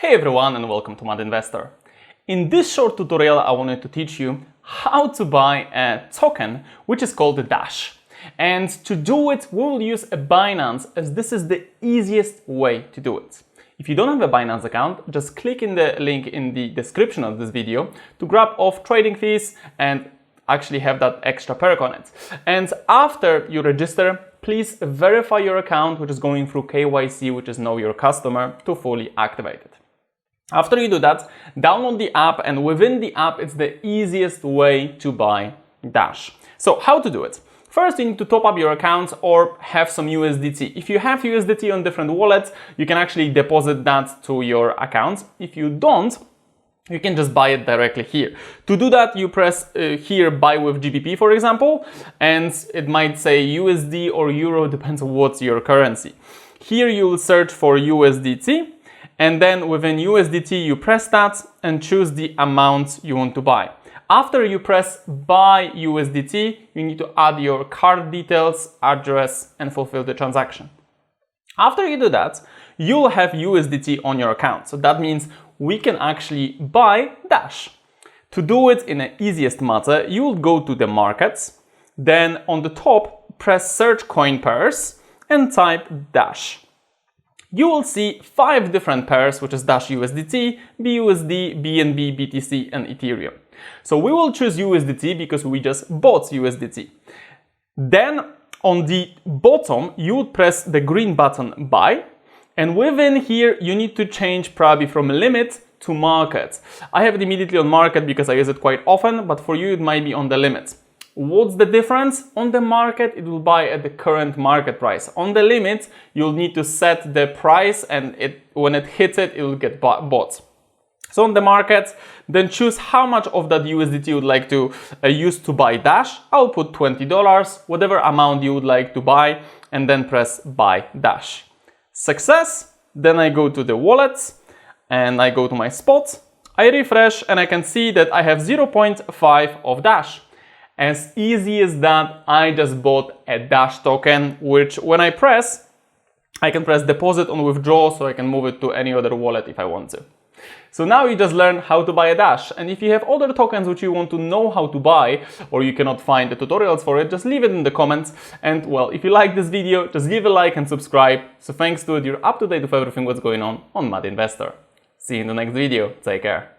Hey everyone and welcome to Mad Investor. In this short tutorial I wanted to teach you how to buy a token which is called the Dash. And to do it we will use a Binance as this is the easiest way to do it. If you don't have a Binance account, just click in the link in the description of this video to grab off trading fees and actually have that extra perk on it. And after you register, please verify your account, which is going through KYC, which is Know Your Customer, to fully activate it. After you do that, download the app, and within the app, it's the easiest way to buy Dash. So how to do it? First, you need to top up your account or have some USDT. If you have USDT on different wallets, you can actually deposit that to your account. If you don't, you can just buy it directly here. To do that, you press here buy with GBP, for example, and it might say USD or Euro, depends on what's your currency. Here you will search for USDT, and then within USDT you press that and choose the amount you want to buy. After you press buy USDT, you need to add your card details, address, and fulfill the transaction. After you do that, you'll have USDT on your account. So that means we can actually buy Dash. To do it in the easiest manner, you will go to the markets, then on the top, press search coin pairs and type Dash. You will see 5 different pairs, which is Dash USDT, BUSD, BNB, BTC, and Ethereum. So we will choose USDT because we just bought USDT. Then on the bottom, you would press the green button buy. And within here, you need to change probably from limit to market. I have it immediately on market because I use it quite often, but for you, it might be on the limit. What's the difference? On the market, it will buy at the current market price. On the limit, you'll need to set the price and when it hits it, it will get bought. So on the market, then choose how much of that USDT you would like to use to buy Dash. I'll put $20, whatever amount you would like to buy, and then press buy Dash. Success. Then I go to the wallets and I go to my spot. I refresh and I can see that I have 0.5 of Dash. As easy as that, I just bought a Dash token, which when I press, I can press deposit on withdraw so I can move it to any other wallet if I want to. So now you just learned how to buy a Dash. And if you have other tokens which you want to know how to buy, or you cannot find the tutorials for it, just leave it in the comments. And well, if you like this video, just give a like and subscribe. So thanks to it, you're up to date with everything what's going on Mad Investor. See you in the next video. Take care.